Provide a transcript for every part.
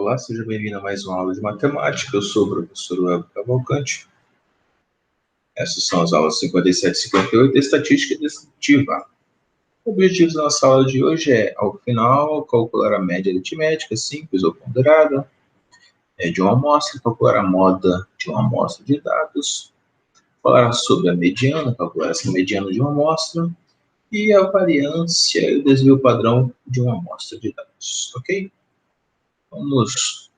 Olá, seja bem-vindo a mais uma aula de matemática. Eu sou o professor Web Cavalcante. Essas são as aulas 57 e 58, estatística descritiva. O objetivo da nossa aula de hoje é, ao final, calcular a média aritmética simples ou ponderada de uma amostra, calcular a moda de uma amostra de dados, falar sobre a mediana, calcular essa mediana de uma amostra, e a variância e o desvio padrão de uma amostra de dados, ok? Vamos.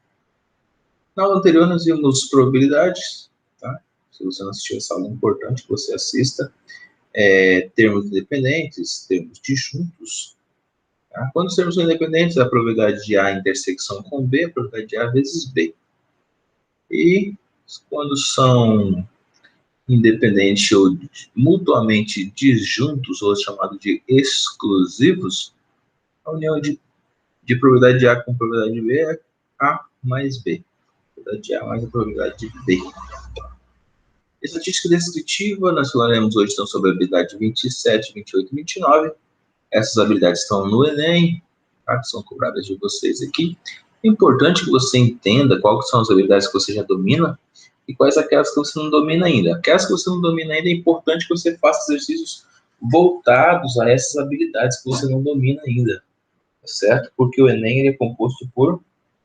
Na aula anterior nós vimos probabilidades, tá? Se você não assistiu essa aula, é importante que você assista. Termos independentes, termos disjuntos. Tá? Quando os termos são independentes, a probabilidade de A intersecção com B, a probabilidade de A vezes B. E quando são independentes ou mutuamente disjuntos, ou chamado de exclusivos, a união de probabilidade de A com probabilidade de B é A mais B. A probabilidade de A mais a probabilidade de B. Estatística descritiva, nós falaremos hoje então, sobre a habilidade 27, 28 e 29. Essas habilidades estão no Enem, tá? São cobradas de vocês aqui. É importante que você entenda quais são as habilidades que você já domina e quais aquelas que você não domina ainda. Aquelas que você não domina ainda, é importante que você faça exercícios voltados a essas habilidades que você não domina ainda, tá certo? Porque o Enem ele é composto por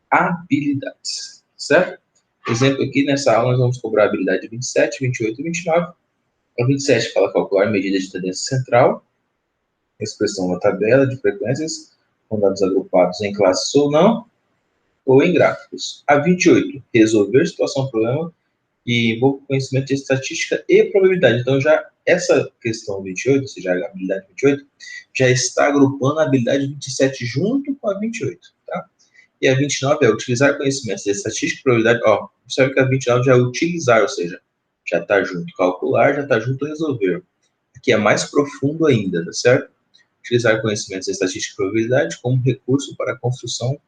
habilidades, certo? Exemplo aqui, nessa aula nós vamos cobrar a habilidade 27, 28 e 29. A 27 fala calcular a medida de tendência central, expressão na tabela de frequências, com dados agrupados em classes ou não, ou em gráficos. A 28, resolver situação-problema, e envolve conhecimento de estatística e probabilidade. Então, já essa questão 28, ou seja, a habilidade 28, já está agrupando a habilidade 27 junto com a 28, tá? E a 29 é utilizar conhecimentos de estatística e probabilidade. Observe que a 29 já é utilizar, ou seja, já está junto calcular, já está junto resolver. Aqui é mais profundo ainda, tá certo? Utilizar conhecimentos de estatística e probabilidade como recurso para a construção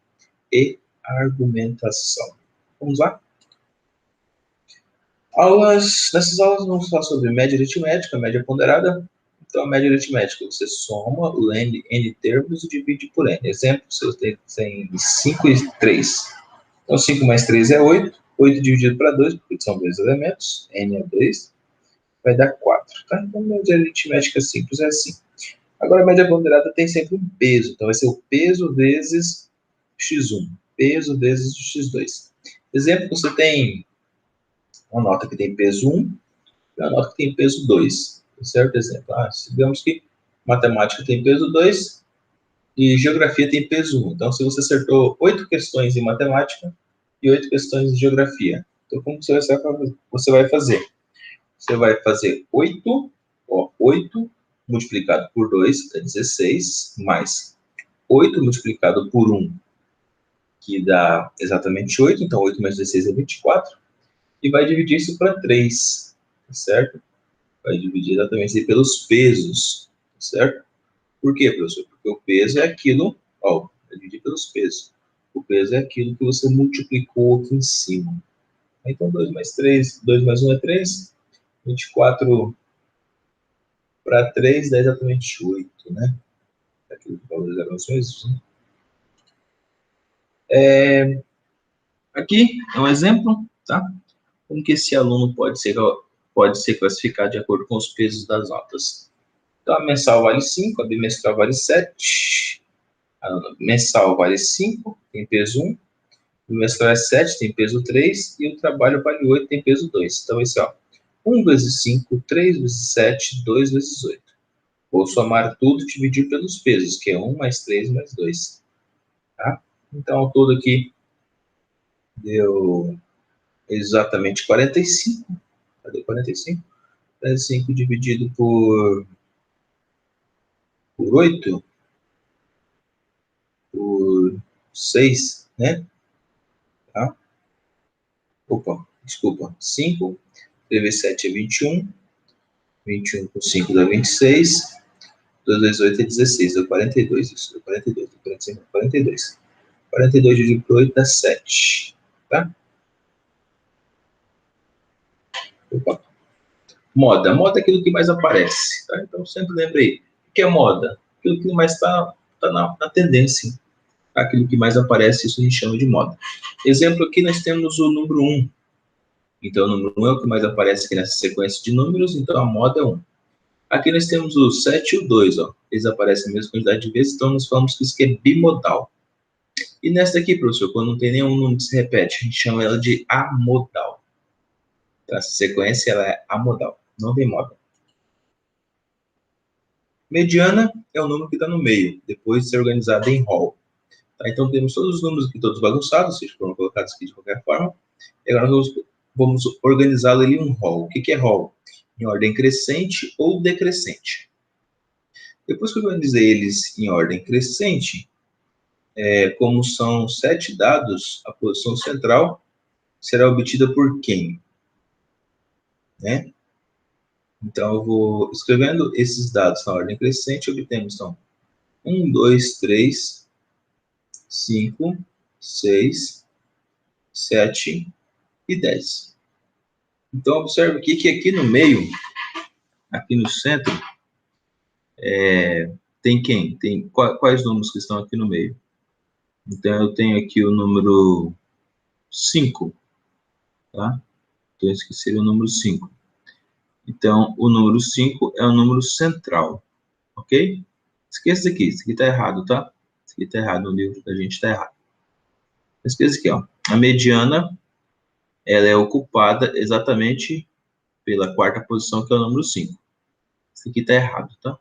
e argumentação. Vamos lá? Nessas aulas vamos falar sobre média aritmética, média ponderada. Então, a média aritmética, você soma o n termos e divide por n. Exemplo, você tem 5 e 3. Então, 5 mais 3 é 8. 8 dividido para 2, porque são dois elementos, n é 2, vai dar 4. Tá? Então, a média aritmética simples é assim. Agora, a média ponderada tem sempre um peso. Então, vai ser o peso vezes x1. Peso vezes x2. Exemplo, você tem uma nota que tem peso 1 e uma nota que tem peso 2. Certo exemplo? Digamos que matemática tem peso 2 e geografia tem peso 1. Então, se você acertou 8 questões em matemática e 8 questões em geografia, então como você vai fazer? Você vai fazer 8 multiplicado por 2 é 16, mais 8 multiplicado por 1, que dá exatamente 8, então 8 mais 16 é 24, e vai dividir isso para 3, certo? Vai dividir exatamente pelos pesos, certo? Por quê, professor? Porque o peso é aquilo, vai dividir pelos pesos. O peso é aquilo que você multiplicou aqui em cima. Então, 2 mais 3, 2 mais 1 é 3, 24 para 3 dá exatamente 8, né? Aquilo que valores eram os mesmos, né? Aqui é um exemplo, tá? Como que esse aluno pode ser classificado de acordo com os pesos das notas. Então, a mensal vale 5, a bimestral vale 7, a mensal vale 5, tem peso 1, o bimestral é 7, tem peso 3, e o trabalho vale 8, tem peso 2. Então, esse 1 vezes 5, 3 vezes 7, 2 vezes 8. Vou somar tudo e dividir pelos pesos, que é 1 mais 3 mais 2. Tá? Então, ao todo aqui, deu exatamente 45. Cadê 45? 45 dividido por 8, por 6, né? Tá? Desculpa. 5 vezes 7 é 21. 21 com 5 dá 26. 2 vezes 8 é 16. Deu 42. Isso, deu 42. Deu 45, 42. 42 dividido por 8 dá 7. Tá? Moda. Moda é aquilo que mais aparece. Tá? Então, sempre lembre aí. O que é moda? Aquilo que mais está na tendência. aquilo que mais aparece, isso a gente chama de moda. Exemplo aqui, nós temos o número 1. Então, o número 1 é o que mais aparece aqui nessa sequência de números, então a moda é 1. Aqui nós temos o 7 e o 2, ó. Eles aparecem a mesma quantidade de vezes, então nós falamos que isso aqui é bimodal. E nessa aqui, professor, quando não tem nenhum número que se repete, a gente chama ela de amodal. Então, essa sequência ela é amodal, não tem moda. Mediana é o número que está no meio, depois de ser organizado em hall. Tá? Então, temos todos os números aqui todos bagunçados, vocês foram colocados aqui de qualquer forma. E agora nós vamos organizá-lo em um hall. O que é hall? Em ordem crescente ou decrescente. Depois que eu organizei eles em ordem crescente, como são 7 dados, a posição central será obtida por quem? Né? Então, eu vou escrevendo esses dados na ordem crescente, obtemos, então, 1, 2, 3, 5, 6, 7 e 10. Então, observe aqui que aqui no meio, aqui no centro, tem quem? Tem quais números que estão aqui no meio? Então, eu tenho aqui o número 5, tá? Então, esse aqui seria o número 5. Então, o número 5 é o número central, ok? Esqueça isso aqui está errado, tá? Isso aqui está errado, no livro da gente está errado. Esqueça aqui, ó. A mediana, ela é ocupada exatamente pela quarta posição, que é o número 5. Isso aqui está errado, tá?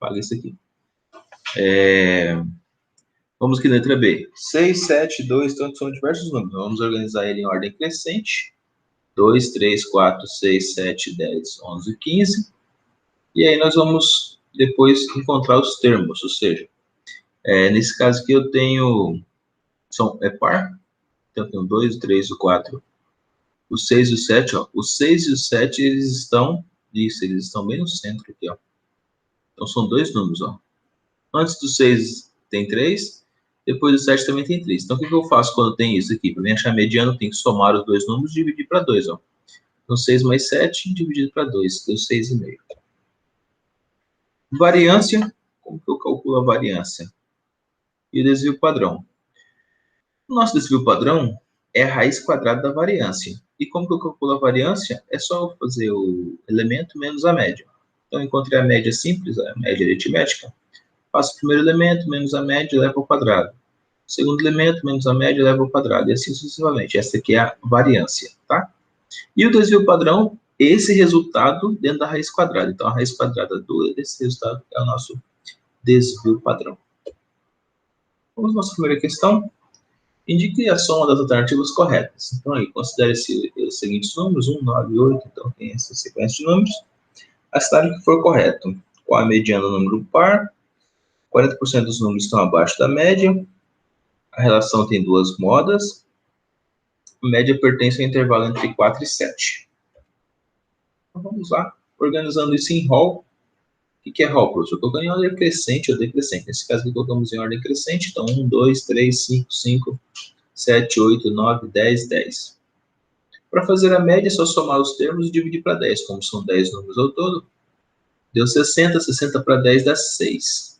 Apaga isso aqui. Vamos aqui na letra B. 6, 7, 2, então são diversos números. Vamos organizar ele em ordem crescente. 2, 3, 4, 6, 7, 10, 11, 15. E aí nós vamos depois encontrar os termos, ou seja, nesse caso aqui eu tenho, é par, então eu tenho 2, 3, o 4, o 6 e o 7, ó. O 6 e o 7, eles estão bem no centro aqui, ó. Então são dois números, ó. Antes do 6 tem 3, depois do 7 também tem 3. Então o que eu faço quando tem isso aqui? Para mim achar mediano, eu tenho que somar os dois números e dividir para 2, ó. Então 6 mais 7 dividido para 2, deu 6,5. Variância, como que eu calculo a variância? E o desvio padrão. O nosso desvio padrão é a raiz quadrada da variância. E como que eu calculo a variância? É só eu fazer o elemento menos a média. Então, encontrei a média simples, a média aritmética. Faço o primeiro elemento menos a média, levo ao quadrado. Segundo elemento menos a média, levo ao quadrado. E assim sucessivamente. Essa aqui é a variância, tá? E o desvio padrão, esse resultado dentro da raiz quadrada. Então, a raiz quadrada desse resultado é o nosso desvio padrão. Vamos à nossa primeira questão. Indique a soma das alternativas corretas. Então, aí, considere os seguintes números, 1, 9 e 8. Então, tem essa sequência de números. Assinale o que for correto. Qual a mediana do número par? 40% dos números estão abaixo da média. A relação tem duas modas. A média pertence ao intervalo entre 4 e 7. Então, vamos lá. Organizando isso em hall. O que é hall, professor? Estou ganhando em ordem crescente ou decrescente. Nesse caso, aqui colocamos em ordem crescente. Então, 1, 2, 3, 5, 5, 7, 8, 9, 10, 10. Para fazer a média, é só somar os termos e dividir para 10. Como são 10 números ao todo, deu 60. 60 para 10 dá 6.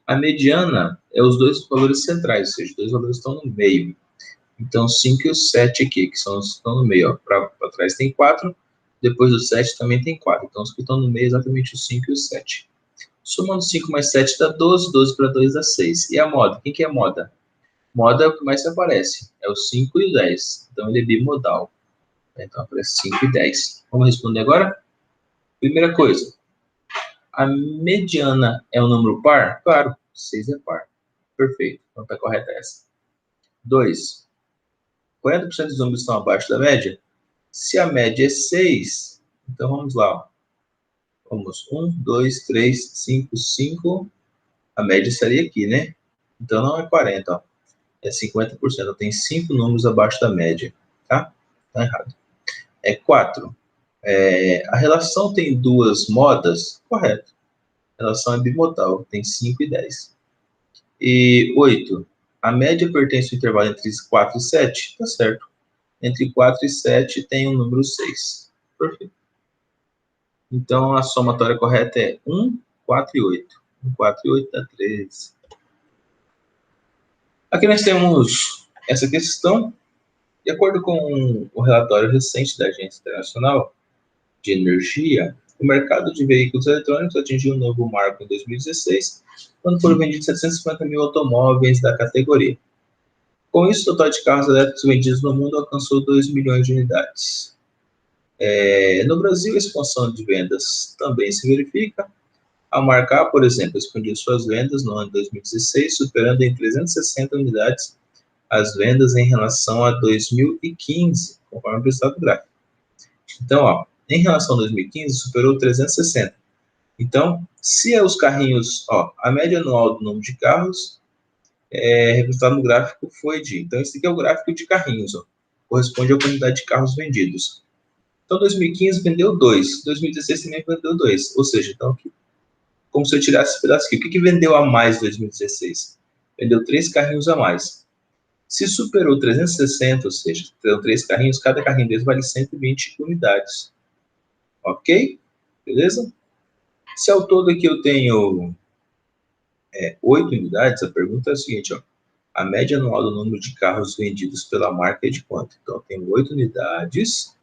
A mediana é os dois valores centrais, ou seja, os dois valores estão no meio. Então, 5 e o 7 aqui, que são os que estão no meio. Para trás tem 4, depois do 7 também tem 4. Então, os que estão no meio é exatamente o 5 e o 7. Somando 5 mais 7 dá 12, 12 para 2 dá 6. E a moda? Quem que é moda? Moda é o que mais se aparece, é o 5 e o 10. Então, ele é bimodal. Então, aparece 5 e 10. Vamos responder agora? Primeira coisa, a mediana é um número par? Claro, 6 é par. Perfeito, então está correta essa. 2. 40% dos números estão abaixo da média? Se a média é 6, então vamos lá. Ó. Vamos, 1, 2, 3, 5, 5. A média estaria aqui, né? Então não é 40, ó. É 50%. Tem 5 números abaixo da média, tá? Tá errado. É 4. A relação tem duas modas? Correto. A relação é bimodal, tem 5 e 10. E 8. A média pertence ao intervalo entre 4 e 7? Tá certo. Entre 4 e 7 tem o número 6. Perfeito. Então, a somatória correta é 1, 4 e 8. 1, 4 e 8 dá 13. Aqui nós temos essa questão. De acordo com o relatório recente da Agência Internacional de Energia, o mercado de veículos eletrônicos atingiu um novo marco em 2016, quando foram vendidos 750 mil automóveis da categoria. Com isso, o total de carros elétricos vendidos no mundo alcançou 2 milhões de unidades. No Brasil, a expansão de vendas também se verifica. A marca, por exemplo, expandiu suas vendas no ano de 2016, superando em 360 unidades as vendas em relação a 2015, conforme o estado gráfico. Então, em relação a 2015, superou 360. Então, se os carrinhos, a média anual do número de carros, representado no gráfico foi de... Então, esse aqui é o gráfico de carrinhos, corresponde à quantidade de carros vendidos. Então, 2015 vendeu 2, 2016 também vendeu 2, ou seja, então, aqui, como se eu tirasse esse pedaço aqui, o que vendeu a mais em 2016? Vendeu 3 carrinhos a mais. Se superou 360, ou seja, terão 3 carrinhos, cada carrinho deles vale 120 unidades. Ok? Beleza? Se ao todo aqui eu tenho 8 unidades, a pergunta é a seguinte, a média anual do número de carros vendidos pela marca é de quanto? Então, eu tenho 8 unidades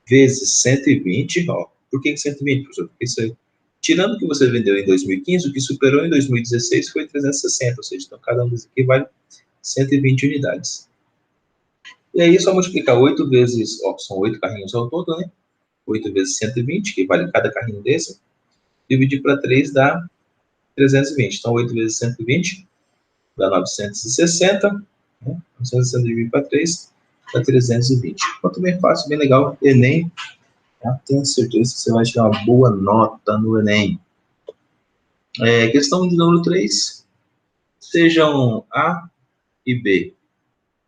vezes 120, por que 120, professor? Porque isso, tirando o que você vendeu em 2015, o que superou em 2016 foi 360, ou seja, então cada um desses aqui vale 120 unidades. E aí é só multiplicar 8 vezes, são 8 carrinhos ao todo, né? 8 vezes 120, que vale cada carrinho desse, dividir para 3 dá 320. Então, 8 vezes 120 dá 960, né? 960 dividido para 3 dá 320. Quanto bem fácil, bem legal, Enem. Tenho certeza que você vai tirar uma boa nota no Enem. Questão de número 3. Sejam A e B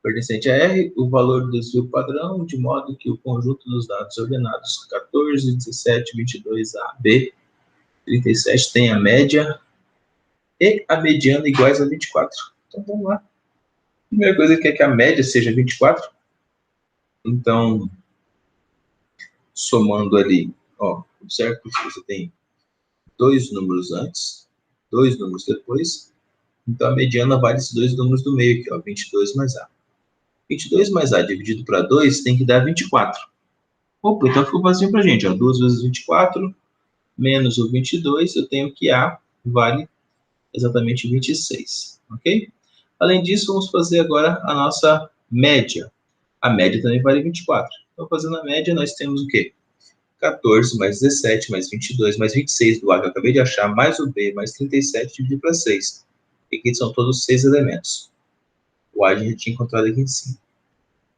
pertencente a R, o valor do desvio padrão, de modo que o conjunto dos dados ordenados 14, 17, 22, A, B, 37 tem a média e a mediana iguais a 24. Então, vamos lá. A primeira coisa é que a média seja 24. Então, somando ali, observe que você tem 2 números antes, 2 números depois. Então, a mediana vale esses 2 números do meio aqui, 22 mais A. 22 mais A dividido para 2 tem que dar 24. Opa, então ficou fácil pra gente, 2 vezes 24 menos o 22, eu tenho que A vale exatamente 26, ok? Além disso, vamos fazer agora a nossa média. A média também vale 24. Então, fazendo a média, nós temos o quê? 14 mais 17 mais 22 mais 26 do A que eu acabei de achar, mais o B mais 37 dividido para 6. E aqui são todos 6 elementos. O A a gente tinha encontrado aqui em cima.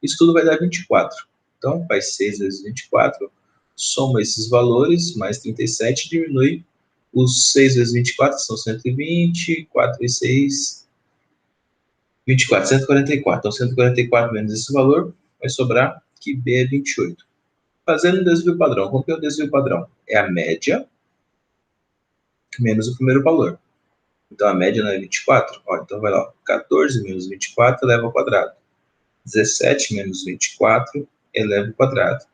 Isso tudo vai dar 24. Então, faz 6 vezes 24, soma esses valores, mais 37, diminui os 6 vezes 24, são 120, 4 e 6, 24, 144. Então, 144 menos esse valor, vai sobrar que B é 28. Fazendo o desvio padrão. Qual que é o desvio padrão? É a média menos o primeiro valor. Então, a média não é 24? Então, vai lá. 14 menos 24 eleva ao quadrado. 17 menos 24 eleva ao quadrado.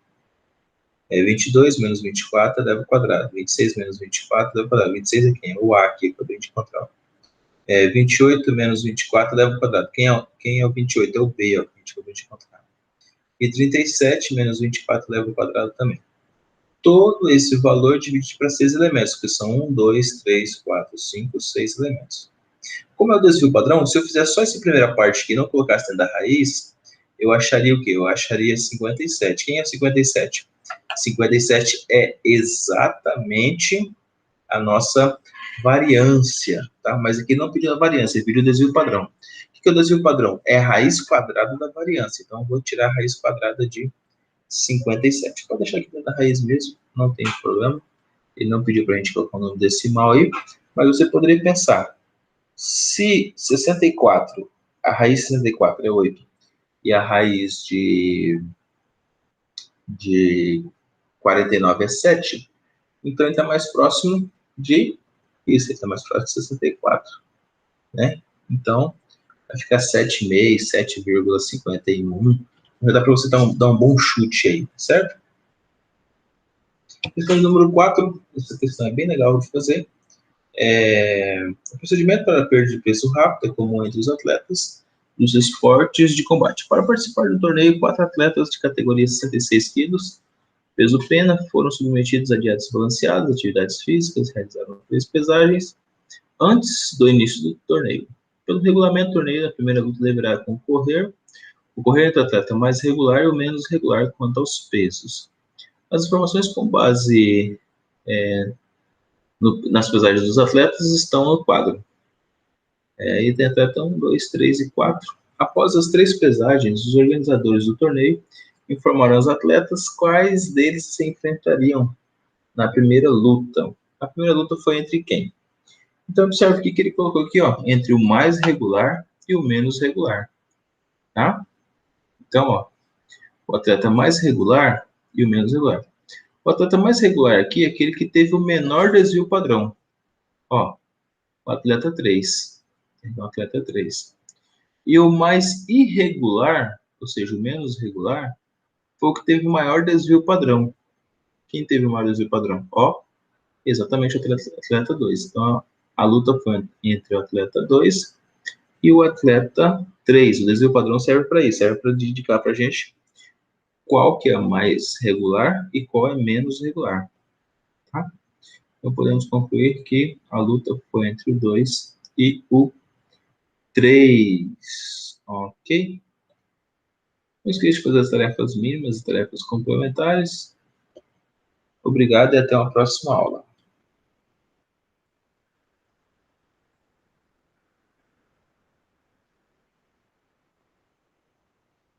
22 menos 24 eleva ao quadrado. 26 menos 24 eleva ao quadrado. 26 é quem? O A aqui, que eu acabei de encontrar. 28 menos 24 eleva ao quadrado. Quem é o 28? É o B, que a gente acabou de encontrar. E 37 menos 24 eleva ao quadrado também. Todo esse valor dividido para 6 elementos, que são 1, 2, 3, 4, 5, 6 elementos. Como é o desvio padrão, se eu fizer só essa primeira parte aqui e não colocasse dentro da raiz, eu acharia o quê? Eu acharia 57. Quem é 57? 57 é exatamente a nossa variância, tá? Mas aqui não pediu a variância, ele pediu o desvio padrão. O que é o desvio padrão? É a raiz quadrada da variância. Então, eu vou tirar a raiz quadrada de 57. Pode deixar aqui dentro da raiz mesmo, não tem problema. Ele não pediu para a gente colocar o número decimal aí, mas você poderia pensar, se 64, a raiz de 64 é 8, e a raiz de 49 é 7, então ele está mais próximo de isso, ele está mais próximo de 64, né? Então, vai ficar 7,5, 7,51. Vai dar para você dar um bom chute aí, certo? Questão número 4, essa questão é bem legal de fazer. O procedimento para a perda de peso rápido é comum entre os atletas dos esportes de combate. Para participar do torneio, 4 atletas de categoria 66 quilos, peso pena, foram submetidos a dietas balanceadas, atividades físicas, realizaram 3 pesagens antes do início do torneio. Pelo regulamento do torneio, a primeira luta deverá concorrer entre o atleta mais regular e o menos regular quanto aos pesos. As informações com base nas pesagens dos atletas estão no quadro. E tem atleta 1, 2, 3 e 4. Após as 3 pesagens, os organizadores do torneio informaram aos atletas quais deles se enfrentariam na primeira luta. A primeira luta foi entre quem? Então, observe o que ele colocou aqui, ó, entre o mais regular e o menos regular. Tá? Então, ó, o atleta mais regular e o menos regular. O atleta mais regular aqui é aquele que teve o menor desvio padrão. Ó, o atleta 3. O atleta 3. E o mais irregular, ou seja, o menos regular, foi o que teve o maior desvio padrão. Quem teve o maior desvio padrão? Ó, exatamente o atleta 2. Então, a luta foi entre o atleta 2 e o atleta 3. O desvio padrão serve para isso, serve para indicar para a gente qual que é mais regular e qual é menos regular. Tá? Então, podemos concluir que a luta foi entre o 2 e o 3. Ok? Não esqueça de fazer as tarefas mínimas e tarefas complementares. Obrigado e até uma próxima aula.